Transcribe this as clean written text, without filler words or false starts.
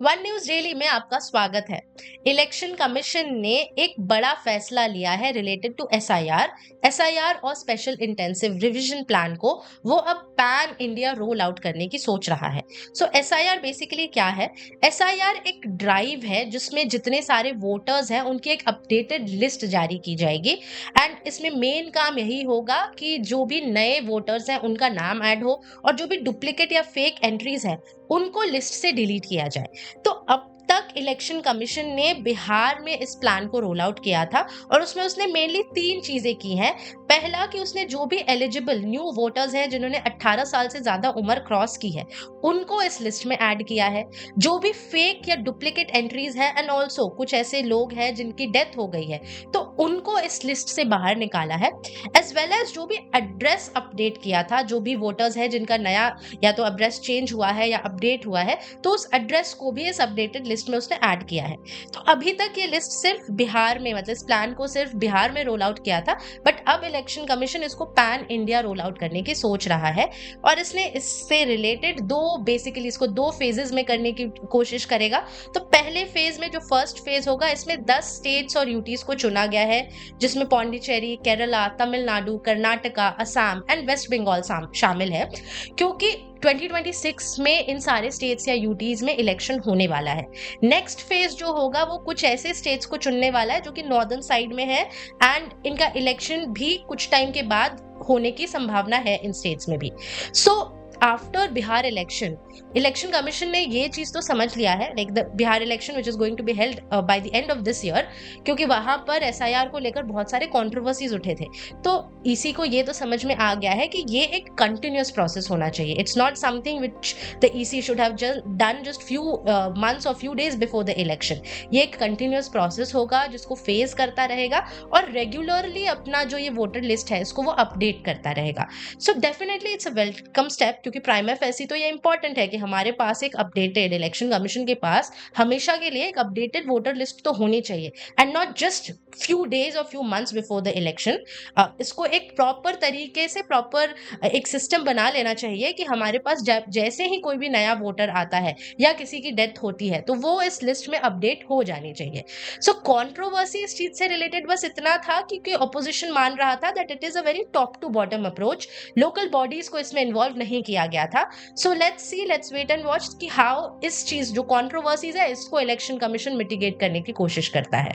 One news daily में आपका स्वागत है। इलेक्शन कमीशन ने एक बड़ा फैसला लिया है रिलेटेड टू एसआईआर और स्पेशल इंटेंसिव रिवीजन प्लान को वो अब पैन इंडिया रोल आउट करने की सोच रहा है। सो एसआईआर बेसिकली क्या है? एसआईआर एक ड्राइव है जिसमें जितने सारे वोटर्स हैं उनकी एक अपडेटेड लिस्ट जारी की जाएगी एंड इसमें मेन काम यही होगा कि जो भी नए वोटर्स हैं उनका नाम ऐड हो और जो भी डुप्लीकेट या फेक एंट्रीज हैं उनको लिस्ट से डिलीट किया जाए। तो अब तक इलेक्शन कमीशन ने बिहार में इस प्लान को रोल आउट किया था और उसमें उसने मेनली 3 चीजें की हैं। पहला कि उसने जो भी एलिजिबल न्यू वोटर्स हैं जिन्होंने 18 साल से ज्यादा उम्र क्रॉस की है उनको इस लिस्ट में ऐड किया है। जो भी फेक या डुप्लीकेट एंट्रीज है एंड ऑल्सो कुछ ऐसे लोग हैं जिनकी डेथ हो गई है तो उनको इस लिस्ट से बाहर निकाला है। एज वेल एज जो भी एड्रेस अपडेट किया था, जो भी वोटर्स है जिनका नया या तो एड्रेस चेंज हुआ है या अपडेट हुआ है तो उस एड्रेस को भी इस अपडेटेड लिस्ट में उसने ऐड किया है। तो अभी तक ये लिस्ट सिर्फ बिहार में, मतलब इस प्लान को सिर्फ बिहार में रोल आउट किया था, बट अब इलेक्शन कमीशन इसको पैन इंडिया रोल आउट करने की सोच रहा है और इसने इससे रिलेटेड बेसिकली इसको 2 फेजेस में करने की कोशिश करेगा। तो पहले फेज में जो फर्स्ट फेज होगा इसमें 10 स्टेट्स और यूटीज को चुना गया है जिसमें पौंडीचेरी, केरला, तमिलनाडु, कर्नाटका, असम एंड वेस्ट बंगाल शामिल है, क्योंकि 2026 में इन सारे स्टेट्स या यूटीज में इलेक्शन होने वाला है। नेक्स्ट फेज जो होगा वो कुछ ऐसे स्टेट्स को चुनने वाला है जो कि नॉर्दर्न साइड में है एंड इनका इलेक्शन भी कुछ टाइम के बाद होने की संभावना है इन स्टेट्स में भी। So after Bihar election commission ने ये चीज तो समझ लिया है, like the Bihar election which is going to be held by the end of this year, क्योंकि वहां पर एसआईआर को लेकर बहुत सारे कंट्रोवर्सीज उठे थे। तो इसी को ये तो समझ में आ गया है कि ये एक कंटिन्यूअस प्रोसेस होना चाहिए। It's not something which the EC should have done just few months और few days before the election. ये एक कंटिन्यूअस प्रोसेस होगा जिसको फेस करता रहेगा और रेगुलरली अपना जो ये वोटर लिस्ट है इसको वो अपडेट करता रहेगा। So definitely it's a welcome step, क्योंकि प्राइमा फेसी तो ये इंपॉर्टेंट है कि हमारे पास एक अपडेटेड, इलेक्शन कमीशन के पास हमेशा के लिए एक अपडेटेड वोटर लिस्ट तो होनी चाहिए and not just few days और few months before the election. इसको एक प्रॉपर तरीके से प्रॉपर एक सिस्टम बना लेना चाहिए कि हमारे पास जैसे ही कोई भी नया वोटर आता है या किसी की डेथ होती है तो वो इस लिस्ट में अपडेट हो जानी चाहिए। सो कंट्रोवर्सी इस चीज से रिलेटेड बस इतना था क्योंकि ऑपोजिशन मान रहा था that it is a very top to bottom approach, local bodies को इसमें इन्वॉल्व नहीं किया गया था। So let's wait and watch कि हाउ इस चीज जो कंट्रोवर्सीज है इसको इलेक्शन कमीशन मिटिगेट करने की कोशिश करता है।